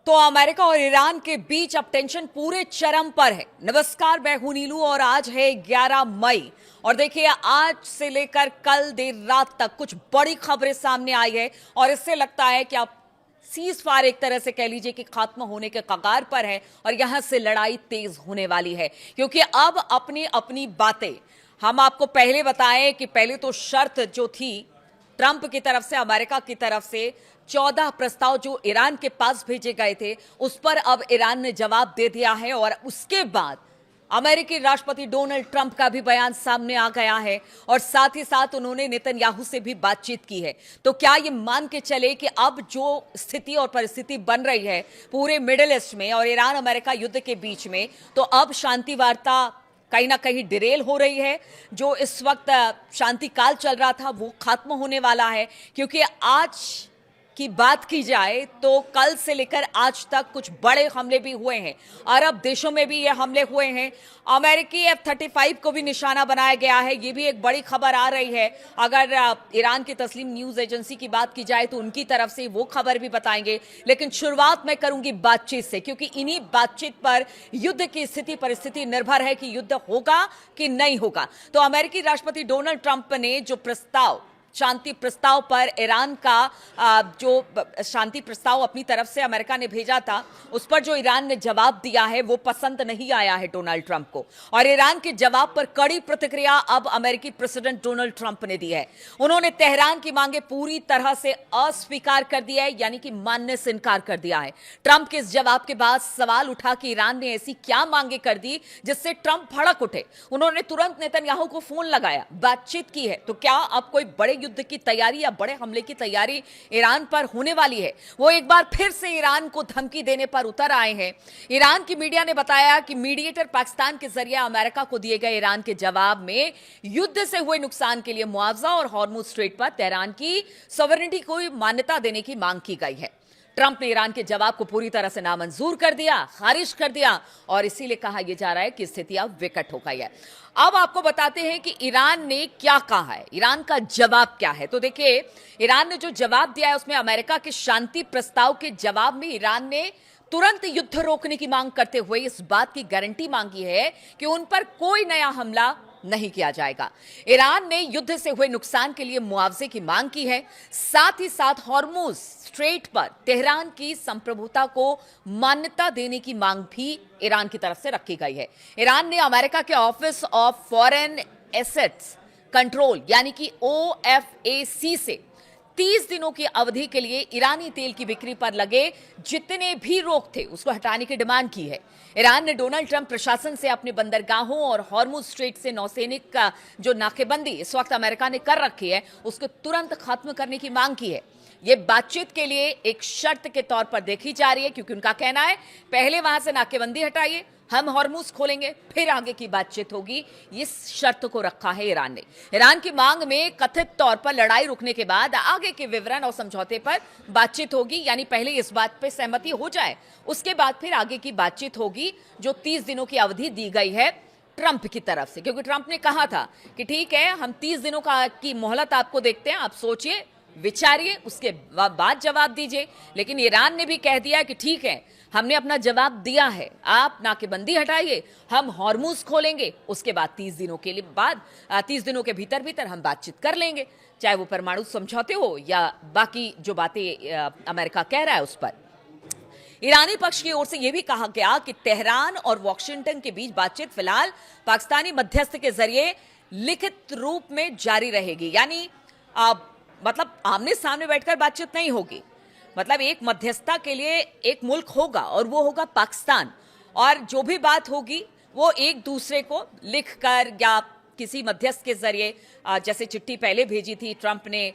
तो अमेरिका और ईरान के बीच अब टेंशन पूरे चरम पर है। नमस्कार, मैं हूं नीलू और आज है 11 मई और देखिए आज से लेकर कल देर रात तक कुछ बड़ी खबरें सामने आई है और इससे लगता है कि अब सीज फायर एक तरह से कह लीजिए कि खात्मा होने के कगार पर है और यहां से लड़ाई तेज होने वाली है, क्योंकि अब अपनी अपनी बातें हम आपको पहले बताएं कि पहले तो शर्त जो थी ट्रंप की तरफ से, अमेरिका की तरफ से 14 प्रस्ताव जो ईरान के पास भेजे गए थे उस पर अब ईरान ने जवाब दे दिया है और उसके बाद अमेरिकी राष्ट्रपति डोनाल्ड ट्रंप का भी बयान सामने आ गया है और साथ ही साथ उन्होंने नेतन्याहू से भी बातचीत की है। तो क्या ये मान के चले कि अब जो स्थिति और परिस्थिति बन रही है पूरे मिडिल ईस्ट में और ईरान अमेरिका युद्ध के बीच में, तो अब शांति वार्ता कहीं ना कहीं डिरेल हो रही है। जो इस वक्त शांति काल चल रहा था वो खत्म होने वाला है, क्योंकि आज की बात की जाए तो कल से लेकर आज तक कुछ बड़े हमले भी हुए हैं। अरब देशों में भी ये हमले हुए हैं। अमेरिकी F-35 को भी निशाना बनाया गया है, ये भी एक बड़ी खबर आ रही है। अगर ईरान की तस्लीम न्यूज एजेंसी की बात की जाए तो उनकी तरफ से वो खबर भी बताएंगे, लेकिन शुरुआत मैं करूंगी बातचीत से, क्योंकि इन्हीं बातचीत पर युद्ध की स्थिति परिस्थिति निर्भर है कि युद्ध होगा कि नहीं होगा। तो अमेरिकी राष्ट्रपति डोनाल्ड ट्रंप ने जो प्रस्ताव, शांति प्रस्ताव पर ईरान का जो शांति प्रस्ताव अपनी तरफ से अमेरिका ने भेजा था उस पर जो ईरान ने जवाब दिया है वो पसंद नहीं आया है डोनाल्ड ट्रंप को, और ईरान के जवाब पर कड़ी प्रतिक्रिया अब अमेरिकी प्रेसिडेंट डोनाल्ड ट्रंप ने दी है। उन्होंने तेहरान की मांगे पूरी तरह से अस्वीकार कर दिया है, यानी कि मानने से इनकार कर दिया है। ट्रंप के इस जवाब के बाद सवाल उठा कि ईरान ने ऐसी क्या मांगे कर दी जिससे ट्रंप भड़क उठे। उन्होंने तुरंत नेतन्याहू को फोन लगाया, बातचीत की है। तो क्या अब कोई बड़े युद्ध की तैयारी या बड़े हमले की तैयारी ईरान पर होने वाली है? वो एक बार फिर से ईरान को धमकी देने पर उतर आए हैं। ईरान की मीडिया ने बताया कि मीडिएटर पाकिस्तान के जरिए अमेरिका को दिए गए ईरान के जवाब में युद्ध से हुए नुकसान के लिए मुआवजा और हॉर्मुज स्ट्रेट पर तेहरान की सॉवरेनिटी को मान्यता देने की मांग की गई है। ट्रंप ने ईरान के जवाब को पूरी तरह से नामंजूर कर दिया, खारिज कर दिया, और इसीलिए कहा यह जा रहा है कि स्थिति अब विकट हो गई है। अब आपको बताते हैं कि ईरान ने क्या कहा है, ईरान का जवाब क्या है। तो देखिए, ईरान ने जो जवाब दिया है उसमें अमेरिका के शांति प्रस्ताव के जवाब में ईरान ने तुरंत युद्ध रोकने की मांग करते हुए इस बात की गारंटी मांगी है कि उन पर कोई नया हमला नहीं किया जाएगा। ईरान ने युद्ध से हुए नुकसान के लिए मुआवजे की मांग की है। साथ ही साथ हॉर्मुज स्ट्रेट पर तेहरान की संप्रभुता को मान्यता देने की मांग भी ईरान की तरफ से रखी गई है। ईरान ने अमेरिका के office of foreign assets control यानी कि OFAC से 30 दिनों की अवधि के लिए ईरानी तेल की बिक्री पर लगे जितने भी रोक थे उसको हटाने की डिमांड की है। ईरान ने डोनाल्ड ट्रंप प्रशासन से अपने बंदरगाहों और हॉर्मुज स्ट्रेट से नौसैनिक का जो नाकेबंदी इस वक्त अमेरिका ने कर रखी है उसको तुरंत खत्म करने की मांग की है। ये बातचीत के लिए एक शर्त के तौर पर देखी जा रही है, क्योंकि उनका कहना है पहले वहां से नाकेबंदी हटाइए, हम हॉर्मुज खोलेंगे, फिर आगे की बातचीत होगी। इस शर्त को रखा है ईरान ने। ईरान की मांग में कथित तौर पर लड़ाई रुकने के बाद आगे के विवरण और समझौते पर बातचीत होगी, यानी पहले इस बात पर सहमति हो जाए उसके बाद फिर आगे की बातचीत होगी, जो 30 दिनों की अवधि दी गई है ट्रंप की तरफ से। क्योंकि ट्रंप ने कहा था कि ठीक है, हम 30 दिनों की मोहलत आपको देखते हैं, आप सोचिए विचारिए, उसके बाद जवाब दीजिए। लेकिन ईरान ने भी कह दिया कि ठीक है, हमने अपना जवाब दिया है, आप नाकेबंदी हटाइए, हम हॉर्मुज खोलेंगे, उसके बाद 30 दिनों के लिए बाद 30 दिनों के भीतर भीतर हम बातचीत कर लेंगे, चाहे वो परमाणु समझौते हो या बाकी जो बातें अमेरिका कह रहा है उस पर। ईरानी पक्ष की ओर से यह भी कहा गया कि तेहरान और वॉशिंगटन के बीच बातचीत फिलहाल पाकिस्तानी मध्यस्थ के जरिए लिखित रूप में जारी रहेगी, यानी मतलब आमने सामने बैठकर बातचीत नहीं होगी। मतलब एक मध्यस्थता के लिए एक मुल्क होगा और वो होगा पाकिस्तान, और जो भी बात होगी वो एक दूसरे को लिखकर या किसी मध्यस्थ के जरिए, जैसे चिट्ठी पहले भेजी थी ट्रंप ने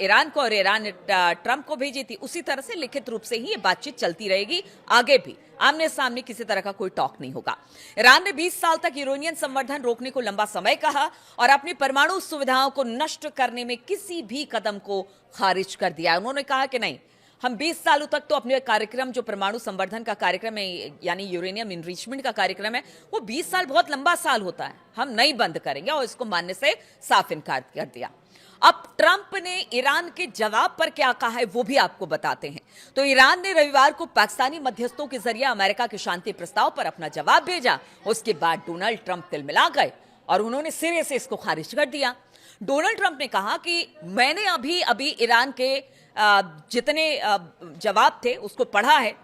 ईरान को और ईरान ने ट्रंप को भेजी थी, उसी तरह से लिखित रूप से ही ये बातचीत चलती रहेगी। आगे भी आमने सामने किसी तरह का कोई टॉक नहीं होगा। ईरान ने 20 साल तक यूरेनियम संवर्धन रोकने को लंबा समय कहा और अपनी परमाणु सुविधाओं को नष्ट करने में किसी भी कदम को खारिज कर दिया। उन्होंने कहा कि नहीं, हम 20 सालों तक तो अपने कार्यक्रम, जो परमाणु संवर्धन का कार्यक्रम है यानी यूरेनियम इनरिचमेंट का कार्यक्रम है, वो 20 साल बहुत लंबा साल होता है, हम नहीं बंद करेंगे, और इसको मानने से साफ इनकार कर दिया। अब ट्रंप ने ईरान के जवाब पर क्या कहा है वो भी आपको बताते हैं। तो ईरान ने रविवार को पाकिस्तानी मध्यस्थों के जरिए अमेरिका के शांति प्रस्ताव पर अपना जवाब भेजा। उसके बाद डोनाल्ड ट्रंप तिलमिला गए और उन्होंने सिरे से इसको खारिज कर दिया। डोनाल्ड ट्रंप ने कहा कि मैंने अभी अभी ईरान के जितने जवाब थे उसको पढ़ा है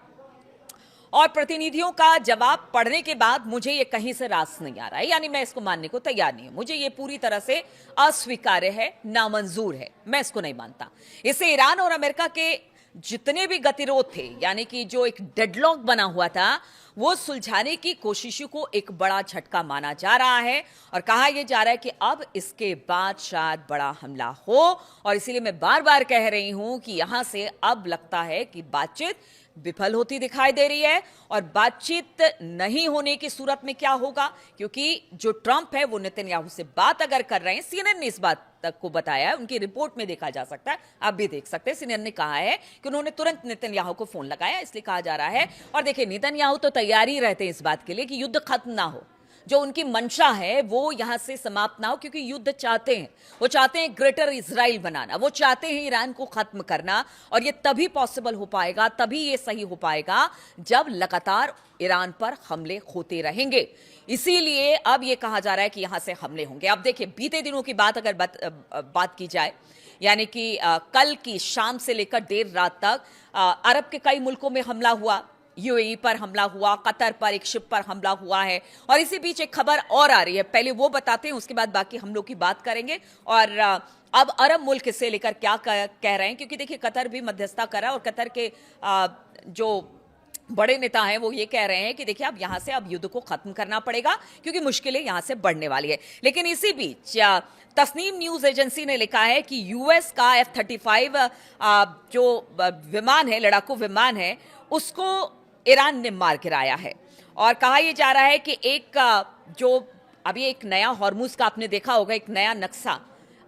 और प्रतिनिधियों का जवाब पढ़ने के बाद मुझे ये कहीं से रास नहीं आ रहा है, यानी मैं इसको मानने को तैयार नहीं हूं। मुझे ये पूरी तरह से अस्वीकार्य है, नामंजूर है, मैं इसको नहीं मानता। इससे ईरान और अमेरिका के जितने भी गतिरोध थे, यानी कि जो एक डेडलॉक बना हुआ था, वो सुलझाने की कोशिशों को एक बड़ा झटका माना जा रहा है और कहा यह जा रहा है कि अब इसके बाद शायद बड़ा हमला हो। और इसीलिए मैं बार बार कह रही हूं कि यहां से अब लगता है कि बातचीत विफल होती दिखाई दे रही है। और बातचीत नहीं होने की सूरत में क्या होगा, क्योंकि जो ट्रंप है वो नेतन्याहू से बात अगर कर रहे हैं, सीएनएन ने इस बात तक को बताया है, उनकी रिपोर्ट में देखा जा सकता है, आप भी देख सकते हैं। सीएनएन ने कहा है कि उन्होंने तुरंत नेतन्याहू को फोन लगाया, इसलिए कहा जा रहा है। और देखिए, नेतन्याहू तो तैयार ही रहते हैं इस बात के लिए कि युद्ध खत्म ना हो, जो उनकी मंशा है वो यहां से समाप्त ना हो, क्योंकि युद्ध चाहते हैं, वो चाहते हैं ग्रेटर इजराइल बनाना, वो चाहते हैं ईरान को खत्म करना। और ये तभी पॉसिबल हो पाएगा, तभी ये सही हो पाएगा जब लगातार ईरान पर हमले होते रहेंगे। इसीलिए अब ये कहा जा रहा है कि यहां से हमले होंगे। अब देखिए, बीते दिनों की बात अगर बात की जाए, यानी कि कल की शाम से लेकर देर रात तक अरब के कई मुल्कों में हमला हुआ, यूएई पर हमला हुआ, कतर पर एक शिप पर हमला हुआ है। और इसी बीच एक खबर और आ रही है, पहले वो बताते हैं, उसके बाद बाकी हमलों की बात करेंगे। और अब अरब मुल्क से लेकर क्या कह रहे हैं, क्योंकि देखिए कतर भी मध्यस्थता करा और कतर के जो बड़े नेता हैं वो ये कह रहे हैं कि देखिए अब यहां से अब युद्ध को खत्म करना पड़ेगा, क्योंकि मुश्किलें यहां से बढ़ने वाली है। लेकिन इसी बीच तस्नीम न्यूज एजेंसी ने लिखा है कि यूएस का F-35 जो विमान है, लड़ाकू विमान है, उसको ईरान ने मार गिराया है। और कहा यह जा रहा है कि एक जो अभी एक नया हॉर्मुज का आपने देखा होगा, एक नया नक्शा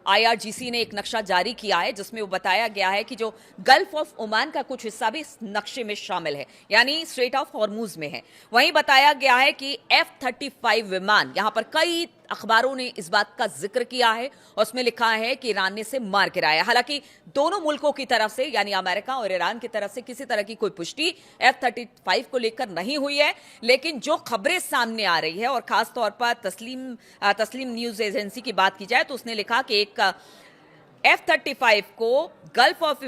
IRGC ने एक नक्शा जारी किया है, जिसमें वो बताया गया है कि जो गल्फ ऑफ ओमान का कुछ हिस्सा भी इस नक्शे में शामिल है, यानी स्ट्रेट ऑफ हॉर्मुज में है। वहीं बताया गया है कि F-35 विमान, यहां पर कई अखबारों ने इस बात का जिक्र किया है और उसमें लिखा है कि ईरान ने इसे मार गिराया। हालांकि दोनों मुल्कों की तरफ से, यानी अमेरिका और ईरान की तरफ से किसी तरह की कोई पुष्टि F-35 को लेकर नहीं हुई है। लेकिन जो खबरें सामने आ रही है, और खास तौर पर तस्लीम न्यूज एजेंसी की बात की जाए, तो उसने लिखा कि एक F-35 को गल्फ ऑफ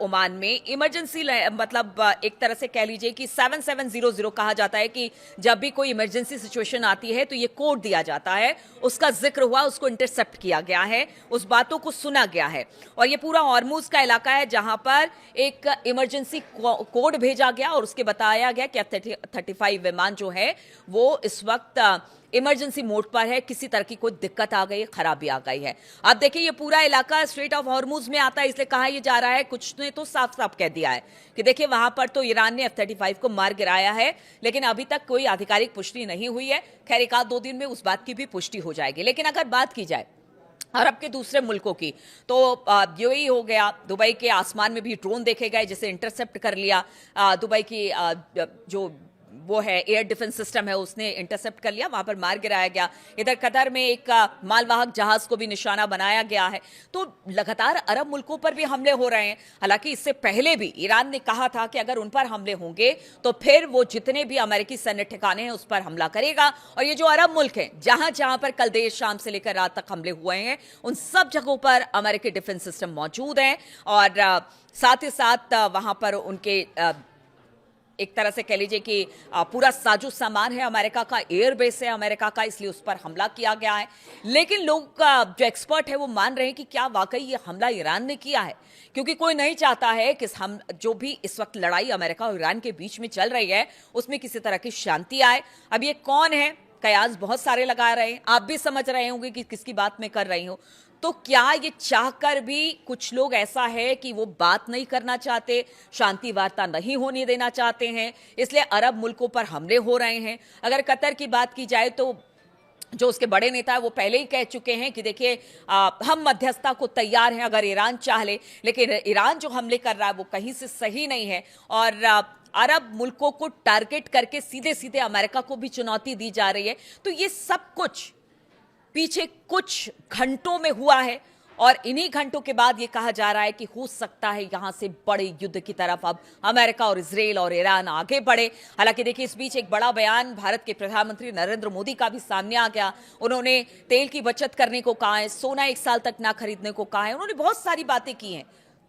ओमान में इमरजेंसी, मतलब एक तरह से कह लीजिए कि 7700 कहा जाता है कि जब भी कोई इमरजेंसी सिचुएशन आती है तो ये कोड दिया जाता है, उसका जिक्र हुआ, उसको इंटरसेप्ट किया गया है, उस बातों को सुना गया है। और ये पूरा हॉर्मुज का इलाका है जहां पर एक इमरजेंसी कोड भेजा गया और उसके बताया गया कि F-35 विमान जो है वो इस वक्त इमरजेंसी मोड पर है, किसी तरह की कोई दिक्कत आ गई, खराबी आ गई है। अब देखिए, ये पूरा इलाका स्ट्रेट ऑफ हॉर्मुज में आता है, इसलिए कहा यह जा रहा है, कुछ ने तो साफ साफ कह दिया है कि देखिए वहां पर तो ईरान ने F-35 को मार गिराया है, लेकिन अभी तक कोई आधिकारिक पुष्टि नहीं हुई है। खैर, एक आध दो दिन में उस बात की भी पुष्टि हो जाएगी। लेकिन अगर बात की जाए अरब के दूसरे मुल्कों की, तो यूएई हो गया, दुबई के आसमान में भी ड्रोन देखे गए जिसे इंटरसेप्ट कर लिया। दुबई की जो वो है एयर डिफेंस सिस्टम है, उसने इंटरसेप्ट कर लिया, वहां पर मार गिराया गया। इधर कतर में एक मालवाहक जहाज को भी निशाना बनाया गया है। तो लगातार अरब मुल्कों पर भी हमले हो रहे हैं। हालांकि इससे पहले भी ईरान ने कहा था कि अगर उन पर हमले होंगे तो फिर वो जितने भी अमेरिकी सैन्य ठिकाने हैं उस पर हमला करेगा। और ये जो अरब मुल्क हैं, जहां जहां पर कल देर शाम से लेकर रात तक हमले हुए हैं, उन सब जगहों पर अमेरिकी डिफेंस सिस्टम मौजूद हैं। और साथ ही साथ वहां पर उनके एक तरह से कह लीजिए कि पूरा साजो सामान है अमेरिका का, एयर बेस है अमेरिका का, इसलिए उस पर हमला किया गया है। लेकिन लोग जो एक्सपर्ट है वो मान रहे हैं कि क्या वाकई ये हमला ईरान ने किया है, क्योंकि कोई नहीं चाहता है कि हम जो भी इस वक्त लड़ाई अमेरिका और ईरान के बीच में चल रही है उसमें किसी तरह की शांति आए। अब ये कौन है, कयास बहुत सारे लगा रहे हैं, आप भी समझ रहे होंगे कि किसकी बात मैं कर रही हूं। तो क्या ये चाहकर भी कुछ लोग ऐसा है कि वो बात नहीं करना चाहते, शांति वार्ता नहीं होने देना चाहते हैं, इसलिए अरब मुल्कों पर हमले हो रहे हैं। अगर कतर की बात की जाए तो जो उसके बड़े नेता है वो पहले ही कह चुके हैं कि देखिए हम मध्यस्थता को तैयार हैं अगर ईरान चाह ले, लेकिन ईरान जो हमले कर रहा है वो कहीं से सही नहीं है। और अरब मुल्कों को टारगेट करके सीधे सीधे अमेरिका को भी चुनौती दी जा रही है। तो ये सब कुछ पीछे कुछ घंटों में हुआ है और इन्हीं घंटों के बाद ये कहा जा रहा है कि हो सकता है यहां से बड़े युद्ध की तरफ अब अमेरिका और इजराइल और ईरान आगे बढ़े। हालांकि देखिए, इस बीच एक बड़ा बयान भारत के प्रधानमंत्री नरेंद्र मोदी का भी सामने आ गया। उन्होंने तेल की बचत करने को कहा है, सोना 1 साल तक ना खरीदने को कहा है। उन्होंने बहुत सारी बातें की हैं।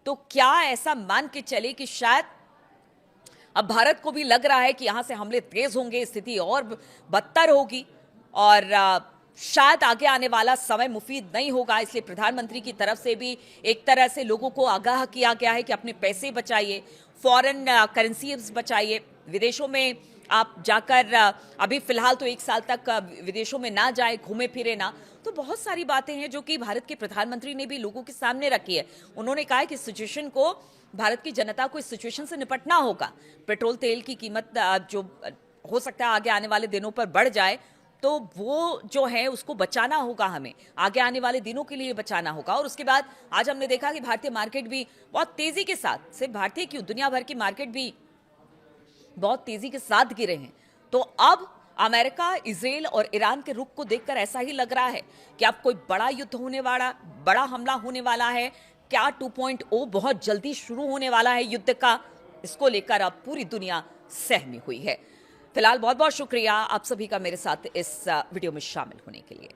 तो क्या ऐसा मान के चले कि शायद अब भारत को भी लग रहा है कि यहां से हमले तेज होंगे, स्थिति और बदतर होगी और शायद आगे आने वाला समय मुफीद नहीं होगा। इसलिए प्रधानमंत्री की तरफ से भी एक तरह से लोगों को आगाह किया गया है कि अपने पैसे बचाइए, फॉरेन करेंसीज बचाइए, विदेशों में आप जाकर अभी फिलहाल तो 1 साल तक विदेशों में ना जाए, घूमे फिरे ना। तो बहुत सारी बातें हैं जो कि भारत के प्रधानमंत्री ने भी लोगों के सामने रखी है। उन्होंने कहा है कि सिचुएशन को, भारत की जनता को इस सिचुएशन से निपटना होगा। पेट्रोल तेल की कीमत जो हो सकता है आगे आने वाले दिनों पर बढ़ जाए, तो वो जो है उसको बचाना होगा, हमें आगे आने वाले दिनों के लिए बचाना होगा। और उसके बाद आज हमने देखा कि भारतीय मार्केट भी बहुत तेजी के साथ, सिर्फ भारतीय क्यों, दुनिया भर की मार्केट भी बहुत तेजी के साथ गिरे हैं। तो अब अमेरिका, इजराइल और ईरान के रुख को देखकर ऐसा ही लग रहा है कि अब कोई बड़ा युद्ध होने वाला, बड़ा हमला होने वाला है। क्या 2.0 बहुत जल्दी शुरू होने वाला है युद्ध का, इसको लेकर अब पूरी दुनिया सहमी हुई है। फिलहाल बहुत बहुत शुक्रिया आप सभी का मेरे साथ इस वीडियो में शामिल होने के लिए।